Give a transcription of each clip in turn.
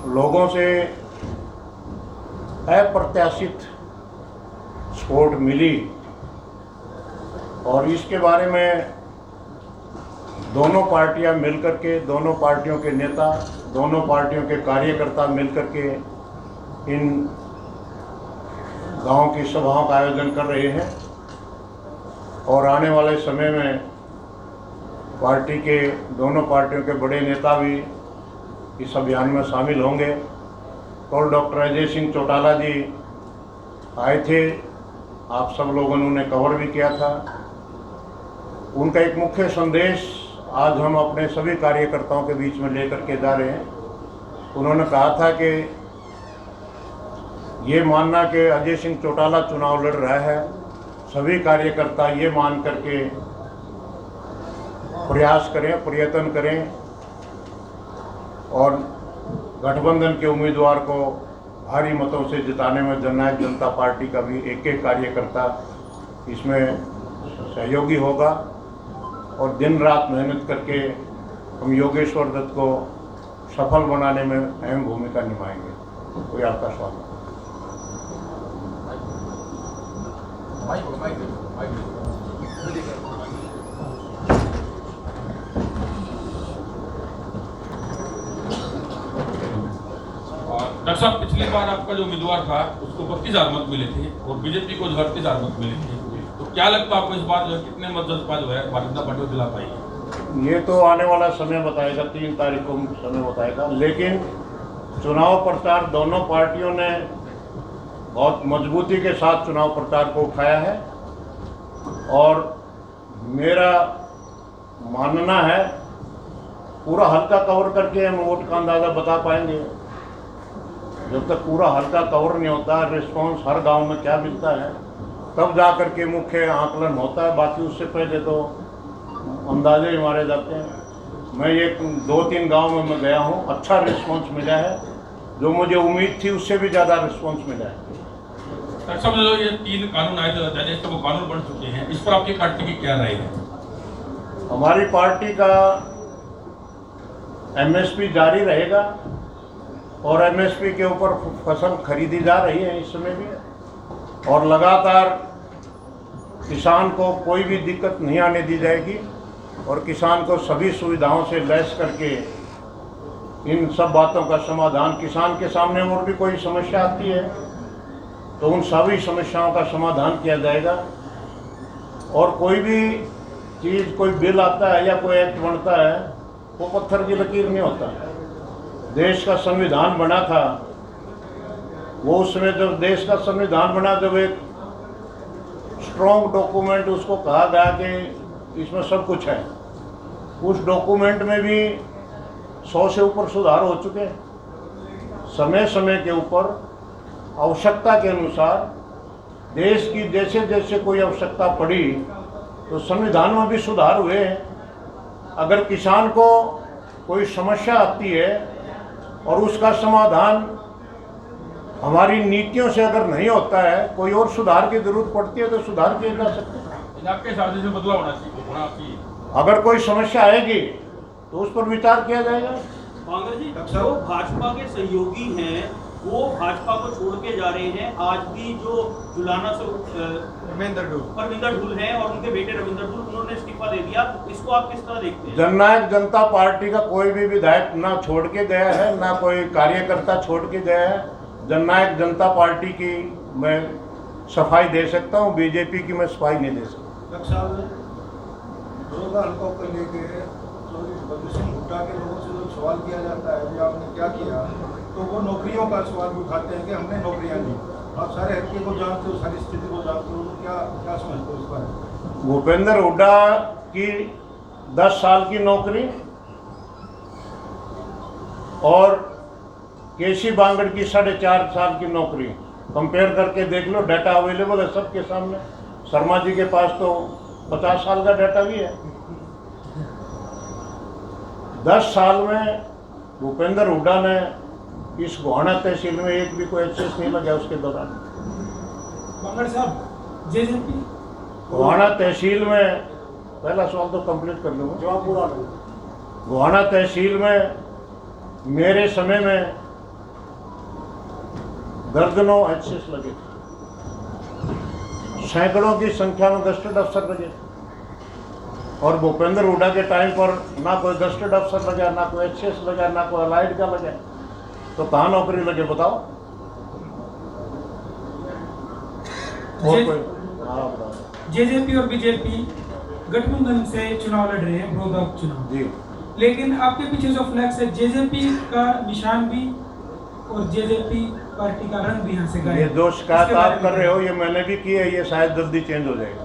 लोगों से अप्रत्याशित सपोर्ट मिली और इसके बारे में दोनों पार्टियां मिलकर के, दोनों पार्टियों के नेता, दोनों पार्टियों के कार्यकर्ता मिलकर के इन गांव की सभाओं का आयोजन कर रहे हैं और आने वाले समय में पार्टी के, दोनों पार्टियों के बड़े नेता भी इस अभियान में शामिल होंगे। कल डॉक्टर अजय सिंह चौटाला जी आए थे, आप सब लोगों ने उन्हें कवर भी किया था। उनका एक मुख्य संदेश आज हम अपने सभी कार्यकर्ताओं के बीच में लेकर के जा रहे हैं। उन्होंने कहा था कि ये मानना कि अजय सिंह चौटाला चुनाव लड़ रहा है, सभी कार्यकर्ता ये मान करके प्रयास करें, प्रयत्न करें और गठबंधन के उम्मीदवार को भारी मतों से जिताने में जननायक जनता पार्टी का भी एक एक कार्यकर्ता इसमें सहयोगी होगा और दिन रात मेहनत करके हम योगेश्वर दत्त को सफल बनाने में अहम भूमिका निभाएंगे। कोई आपका सवाल? डॉक्टर साहब, पिछली बार आपका जो उम्मीदवार था उसको 32,000 मत मिले थे और बीजेपी को 38,000 मत मिले थे, तो क्या लगता है आपको इस बार जो है कितने मत जसपा जो है भारतीय जनता पार्टी को दिला पाएगी? ये तो आने वाला समय बताएगा, 3 तारीख को समय बताएगा। लेकिन चुनाव प्रचार दोनों पार्टियों ने बहुत मजबूती के साथ चुनाव प्रचार को उठाया है और मेरा मानना है पूरा हल्का कवर करके हम वोट का अंदाज़ा बता पाएंगे। जब तक पूरा हल्का कवर नहीं होता, रिस्पांस हर गांव में क्या मिलता है, तब जा कर के मुख्य आकलन होता है। बाकी उससे पहले तो अंदाजे ही मारे जाते हैं। मैं ये 2-3 गांव में मैं गया हूँ, अच्छा रिस्पांस मिला है, जो मुझे उम्मीद थी उससे भी ज़्यादा रिस्पांस मिला है। सब जो ये 3 कानून आए थे तो वो कानून बन चुके हैं, इस पर आपकी पार्टी की क्या राय है? हमारी पार्टी का एमएसपी जारी रहेगा और एमएसपी के ऊपर फसल खरीदी जा रही है इस समय भी, और लगातार किसान को कोई भी दिक्कत नहीं आने दी जाएगी और किसान को सभी सुविधाओं से लैस करके इन सब बातों का समाधान, किसान के सामने और भी कोई समस्या आती है तो उन सभी समस्याओं का समाधान किया जाएगा। और कोई भी चीज़, कोई बिल आता है या कोई एक्ट बनता है, वो पत्थर की लकीर नहीं होता। देश का संविधान बना था, वो उसमें जब देश का संविधान बना, जब एक स्ट्रॉन्ग डॉक्यूमेंट उसको कहा गया कि इसमें सब कुछ है, उस डॉक्यूमेंट में भी 100 से ऊपर सुधार हो चुके हैं। समय समय के ऊपर आवश्यकता के अनुसार देश की जैसे जैसे कोई आवश्यकता पड़ी तो संविधान में भी सुधार हुए हैं। अगर किसान को कोई समस्या आती है और उसका समाधान हमारी नीतियों से अगर नहीं होता है, कोई और सुधार की जरूरत पड़ती है तो सुधार किए जा सकते हैं। आपके हिसाब से बदलाव होना चाहिए। अगर कोई समस्या आएगी तो उस पर विचार किया जाएगा। कांग्रेस जी, जो भाजपा के सहयोगी हैं वो भाजपा को छोड़ के जा रहे हैं। आज भी जो जुलाना से परविंदर ढूल हैं और उनके बेटे रविंदर ढूल, उन्होंने इस्तीफा दे दिया। इसको आप किस तरह देखते हैं? जननायक जनता पार्टी का कोई भी विधायक ना छोड़ के गया है, ना कोई कार्यकर्ता छोड़ के गया है। जननायक जनता पार्टी की मैं सफाई दे सकता हूँ, बीजेपी की मैं सफाई नहीं दे सकता। भुट्टा के लोगों से जो सवाल किया जाता है कि आपने क्या किया, तो वो नौकरियों का सवाल भी उठाते हैं कि हमने नौकरियां दी। आप सारे हल्के को जानते हो, सारी स्थिति को जानते हो, तो क्या समझते हो इस बारे? भूपेंद्र हुड्डा की 10 साल की नौकरी और केसी बांगड़ की 4.5 साल की नौकरी कंपेयर करके देख लो, डाटा अवेलेबल है सबके सामने। शर्मा जी के पास तो 50 साल का डाटा भी है। 10 साल में भूपेंद्र हुड्डा ने इस गोहाना तहसील में एक भी कोई एक्सेस नहीं लगा उसके दौरान। गोहाना तहसील में, पहला सवाल तो कंप्लीट कर लूँगा। गोहाना तहसील में मेरे समय में दर्जनों एचसीएस लगे थे, सैकड़ों की संख्या में गस्टेड अफसर लगे थे। और भूपेंद्र हुड्डा के टाइम पर ना कोई गस्टेड अफसर लगा, ना कोई एचसीएस लगा, ना कोई अलाइड का लगा, तो कहाँ नौकरी लगे बताओ? और कोई बताओ। जेजेपी और बीजेपी गठबंधन से चुनाव लड़ रहे हैं, बड़ौदा उपचुनाव जी, लेकिन आपके पीछे जो फ्लैक्स है जेजेपी का निशान भी और जेजेपी पार्टी का रंग भी यहाँ से गायब। ये जो शिकायत इसके बारे आप में कर रहे हो ये मैंने भी की है, ये शायद जल्दी चेंज हो जाएगा।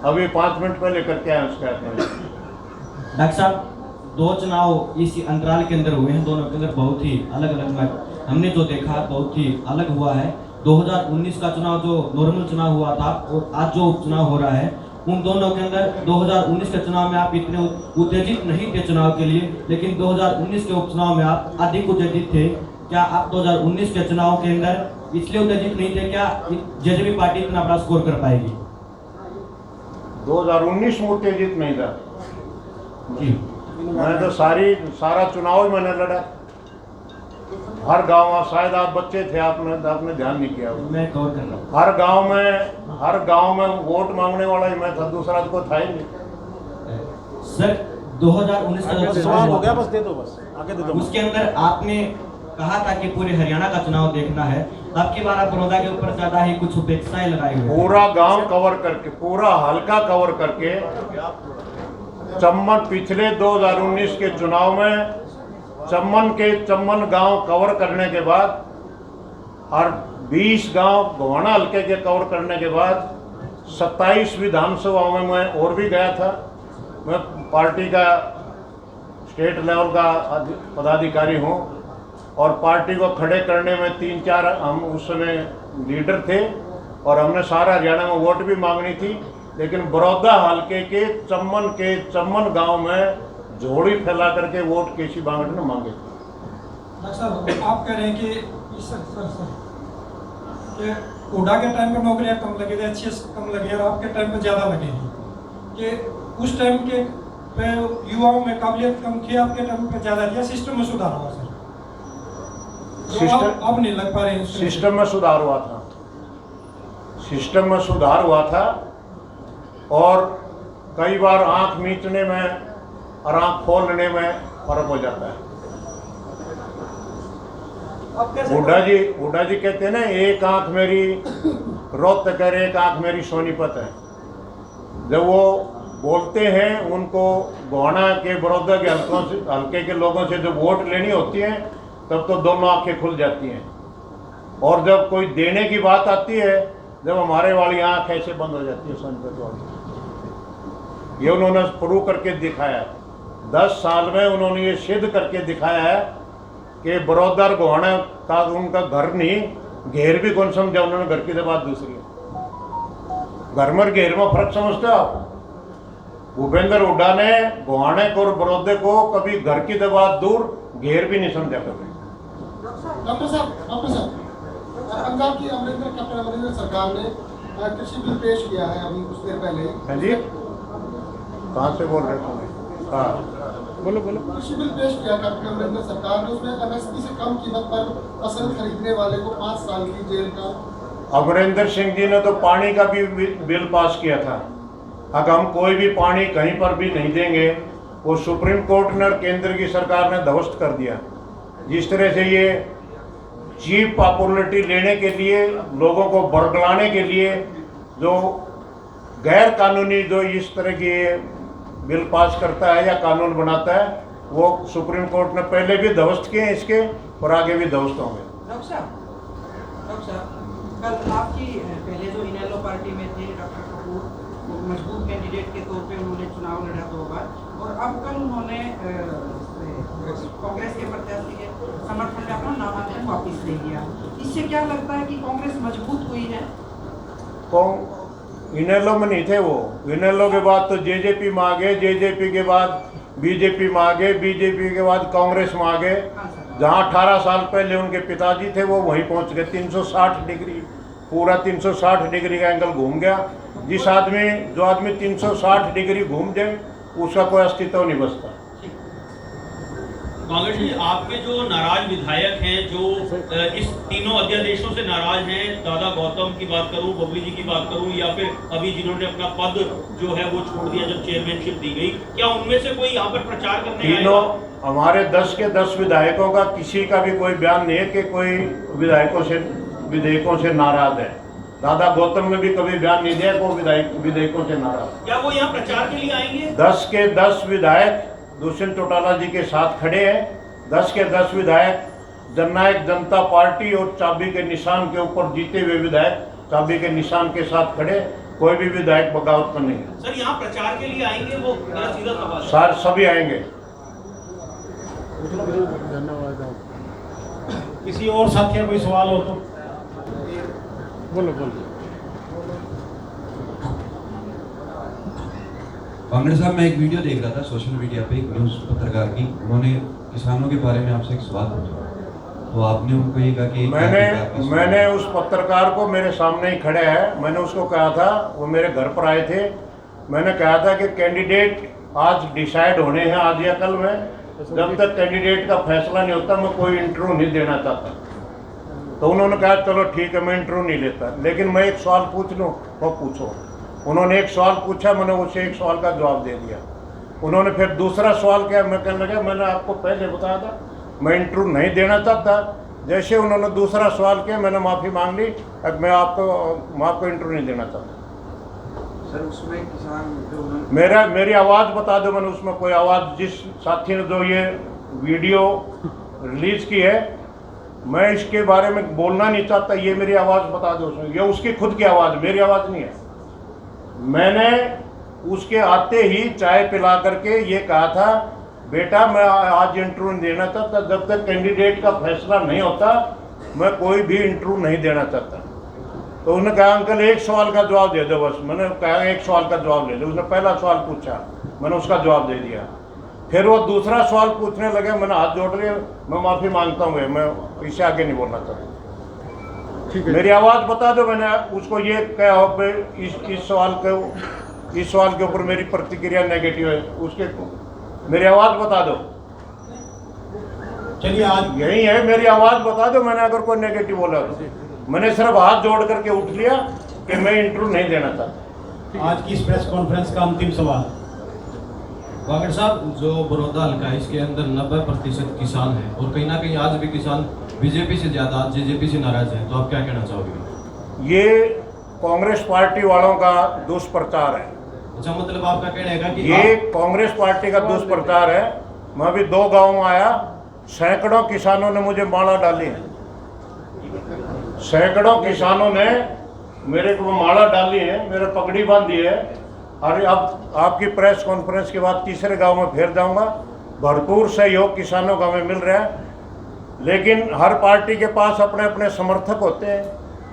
अभी 5 मिनट पहले करके आए शिकायत में। डॉक्टर साहब, 2 चुनाव इस अंतराल के अंदर हुए हैं, दोनों के अंदर बहुत ही अलग अलग हमने जो देखा बहुत ही अलग हुआ है। 2019 का चुनाव जो नॉर्मल चुनाव हुआ था और आज जो उपचुनाव हो रहा है, उन दोनों के अंदर 2019 के चुनाव में आप इतने उत्तेजित नहीं थे चुनाव के लिए, लेकिन 2019 के उपचुनाव में आप अधिक उत्तेजित थे। क्या आप 2019 के चुनाव के अंदर इसलिए उत्तेजित नहीं थे? क्या जेजेपी पार्टी इतना बड़ा स्कोर कर पाएगी? 2019 में उत्तेजित नहीं था जी, मैं तो सारा चुनाव ही मैंने लड़ा। हर गांव में, शायद आप बच्चे थे, आपने ध्यान नहीं किया होगा। मैं कवर कर रहा हूँ। हर गांव में वोट मांगने वाला ही मैं था, दूसरा तो कोई था ही नहीं। सर 2019 का जो चुनाव हो हुआ गया, था, बस दे दो, बस आगे दे दो। उसके अंदर आपने कहा था कि पूरे हरियाणा का चुनाव देखना है। अब की बार आप बड़ौदा के ऊपर ज्यादा ही कुछ अपेक्षाएं लगाई हुई हैं। पूरा गांव कवर करके, पूरा हल्का कवर करके, चम्मन पिछले 2019 के चुनाव में चम्मन गांव कवर करने के बाद और 20 गांव गोवाना हल्के के कवर करने के बाद 27 विधानसभाओं में मैं और भी गया था। मैं पार्टी का स्टेट लेवल का पदाधिकारी हूं और पार्टी को खड़े करने में 3-4 हम उस समय लीडर थे और हमने सारा हरियाणा में वोट भी मांगनी थी, लेकिन बड़ौदा हल्के के चम्मन गांव में झोड़ी फैला करके वोट केसी बांगड़ ने मांगे थे। डॉक्टर साहब, आप कह रहे हैं कि हुड्डा के टाइम पर नौकरियां कम लगी थी, अच्छे कम लगी और आपके टाइम पर ज़्यादा लगी थी, कि उस टाइम के पे युवाओं में काबिलियत कम थी, आपके टाइम पे ज़्यादा थी, सिस्टम में सुधार हुआ सर? अब नहीं लग पा रहे हैं। सिस्टम में सुधार हुआ था, सिस्टम में सुधार हुआ था और कई बार आंख मीचने में और आंख खोलने में फर्क हो जाता है। हुड्डा जी कहते हैं ना, एक आंख मेरी रोत कर, एक आंख मेरी सोनीपत है। जब वो बोलते हैं, उनको गोवाना के बड़ौदा के हल्के के लोगों से जब वोट लेनी होती है तब तो दोनों आंखें खुल जाती हैं, और जब कोई देने की बात आती है, जब हमारे वाली आंख ऐसे बंद हो जाती है सोनीपत वाली। ये उन्होंने प्रूव करके दिखाया है। 10 साल में उन्होंने ये सिद्ध करके दिखाया है कि बड़ौदा गोहाना का उनका घर नहीं, घेर भी कौन समझा उन्होंने। घर की तो बात दूसरी है, घर में घेर में फर्क समझते हो आप? भूपेंद्र हुड्डा ने गोहाने को और बड़ौदे को कभी घर की तो बात दूर, घेर भी नहीं समझा कभी। डॉक्टर साहब, पंजाब की कैप्टन अमरिंदर सरकार ने कृषि बिल पेश किया है अभी कुछ देर पहले। हाँ जी, कहाँ से बोल रहे थे? हाँ बोलो। कृषि बिल पेश किया कैप्टन अमरिंदर सरकार ने, उसमें एमएसपी से कम कीमत पर फसल खरीदने वाले को 5 साल की जेल का। अमरिंदर सिंह जी ने तो पानी का भी बिल पास किया था। अगर हम कोई भी पानी कहीं पर भी नहीं देंगे, वो सुप्रीम कोर्ट ने और केंद्र की सरकार ने ध्वस्त कर दिया। जिस तरह से ये चीप पॉपुलरिटी लेने के लिए, लोगों को बरगलाने के लिए जो गैर कानूनी जो इस तरह की बिल पास करता है या कानून बनाता है, वो सुप्रीम कोर्ट ने पहले भी ध्वस्त किए हैं इसके, और आगे भी ध्वस्त होंगे। डॉक्टर साहब, कल आपकी पहले जो इनेलो पार्टी में थे डॉक्टर कपूर, वो मजबूत कैंडिडेट के तौर पे उन्होंने चुनाव लड़ा 2 बार, और अब कल उन्होंने कांग्रेस के प्रत्याशी के समर्थन में अपना नामांकन वापस ले लिया। इससे क्या लगता है कि कांग्रेस मजबूत हुई है? इनेलो में नहीं थे वो। इनेलो के बाद तो जेजेपी में आ गए, जेजेपी के बाद बीजेपी में आ गए, बीजेपी के बाद कांग्रेस में आ गए। जहाँ 18 साल पहले उनके पिताजी थे वो वहीं पहुँच गए। 360 डिग्री, पूरा 360 डिग्री का एंगल घूम गया। जो आदमी 360 डिग्री घूम जाए उसका कोई अस्तित्व नहीं बचता। कांग्रेस जी, आपके जो नाराज विधायक हैं, जो इस तीनों अध्यादेशों से नाराज हैं, दादा गौतम की बात करूं, बबली जी की बात करूं, या फिर अभी जिन्होंने अपना पद जो है वो छोड़ दिया जब चेयरमैनशिप दी गई, क्या उनमें से कोई यहाँ पर प्रचार करने आएगा? तीनों हमारे 10 के 10 विधायकों का किसी का भी कोई बयान नहीं है कि कोई विधेयकों से नाराज है। दादा गौतम ने भी कभी बयान नहीं दिया को विधेयकों से नाराज। क्या वो यहाँ प्रचार के लिए आएंगे? 10 के 10 विधायक दुष्यंत चौटाला जी के साथ खड़े हैं। 10 के 10 विधायक जननायक जनता पार्टी और चाबी के निशान के ऊपर जीते हुए विधायक चाबी के निशान के साथ खड़े। कोई भी विधायक बगावत पर नहीं है। सर, यहाँ प्रचार के लिए आएंगे वो? मेरा सीधा सवाल है। सर सभी आएंगे। किसी और साथी का कोई सवाल हो तो बोलो। कांग्रेस साहब, मैं एक वीडियो देख रहा था सोशल मीडिया पे, एक न्यूज़ पत्रकार की, उन्होंने किसानों के बारे में आपसे एक सवाल पूछा, तो आपने उनको ये कहा कि मैंने उस पत्रकार को मेरे सामने ही खड़े है, मैंने उसको कहा था, वो मेरे घर पर आए थे, मैंने कहा था कि कैंडिडेट आज डिसाइड होने हैं आज या कल में, जब तक कैंडिडेट का फैसला नहीं होता मैं कोई इंटरव्यू नहीं देना चाहता। तो उन्होंने कहा चलो ठीक है, मैं इंटरव्यू नहीं लेता, लेकिन मैं एक सवाल पूछ लूँ। वो पूछो। उन्होंने एक सवाल पूछा, मैंने उसे एक सवाल का जवाब दे दिया। उन्होंने फिर दूसरा सवाल किया, मैं कहने लगा मैंने आपको पहले बताया था मैं इंटरव्यू नहीं देना चाहता। जैसे उन्होंने दूसरा सवाल किया, मैंने माफ़ी मांग ली, अब मैं आपको इंटरव्यू नहीं देना चाहता। सर, उसमें किसान मेरी आवाज़ बता दो। मैंने उसमें कोई आवाज़, जिस साथी ने जो ये वीडियो रिलीज़ की है, मैं इसके बारे में बोलना नहीं चाहता। ये मेरी आवाज़ बता दो उसमें, ये उसकी खुद की आवाज़, मेरी आवाज़ नहीं है। मैंने उसके आते ही चाय पिला करके ये कहा था, बेटा मैं आज इंटरव्यू नहीं देना चाहता, जब तक कैंडिडेट का फैसला नहीं होता मैं कोई भी इंटरव्यू नहीं देना चाहता। तो उन्होंने कहा अंकल एक सवाल का जवाब दे दो बस। मैंने कहा एक सवाल का जवाब ले दो। उसने पहला सवाल पूछा, मैंने उसका जवाब दे दिया। फिर वो दूसरा सवाल पूछने लगे, मैंने हाथ जोड़ लिया, मैं माफ़ी मांगता हूँ, मैं इससे आगे नहीं बोलना चाहता। मेरी आवाज़ बता दो। मैंने उसको ये कहा हो कि इस सवाल के ऊपर मेरी प्रतिक्रिया नेगेटिव है, उसके मेरी आवाज़ बता दो। चलिए, आज यही है, मेरी आवाज़ बता दो। मैंने अगर कोई नेगेटिव बोला तो मैंने सिर्फ हाथ जोड़ करके उठ लिया कि मैं इंटरव्यू नहीं देना चाहता। आज की इस प्रेस कॉन्फ्रेंस का अंतिम सवाल। कांग्रेस साहब, जो बड़ौदा हल्का है इसके अंदर 90% किसान हैं और कहीं ना कहीं आज भी किसान बीजेपी से ज़्यादा जेजेपी से नाराज हैं, तो आप क्या कहना चाहोगे? ये कांग्रेस पार्टी वालों का दुष्प्रचार है। अच्छा, मतलब आपका कहना है कि ये कांग्रेस पार्टी का दुष्प्रचार है। मैं अभी 2 गाँव आया, सैकड़ों किसानों ने मुझे माला डाली है। सैकड़ों किसानों ने मेरे को माला डाली है, मेरे पगड़ी बांधी है। और अब आपकी प्रेस कॉन्फ्रेंस के बाद तीसरे गांव में फिर जाऊंगा। भरपूर सहयोग किसानों का हमें मिल रहा है, लेकिन हर पार्टी के पास अपने अपने समर्थक होते हैं।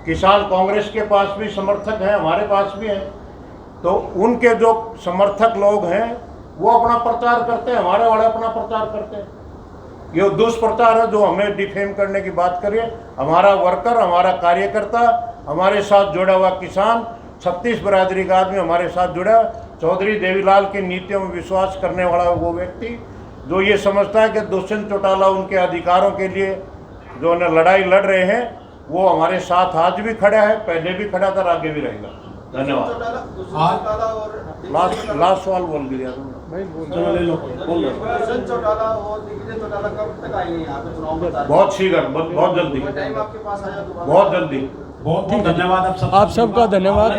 किसान कांग्रेस के पास भी समर्थक हैं, हमारे पास भी हैं। तो उनके जो समर्थक लोग हैं वो अपना प्रचार करते हैं, हमारे वाले अपना प्रचार करते हैं। ये दुष्प्रचार है जो हमें डिफेम करने की बात करिए। हमारा वर्कर, हमारा कार्यकर्ता, हमारे साथ जुड़ा हुआ किसान, 36 बरादरी का आदमी हमारे साथ जुड़ा। चौधरी देवीलाल की नीतियों में विश्वास करने वाला वो व्यक्ति जो ये समझता है कि दुष्यंत चौटाला उनके अधिकारों के लिए जो न लड़ाई लड़ रहे हैं, वो हमारे साथ आज भी खड़ा है, पहले भी खड़ा था, आगे भी रहेगा। धन्यवाद। लास्ट सवाल बोल दिया तुमने। बहुत शीघ्र, बहुत जल्दी, बहुत जल्दी। बहुत धन्यवाद आप सबका धन्यवाद।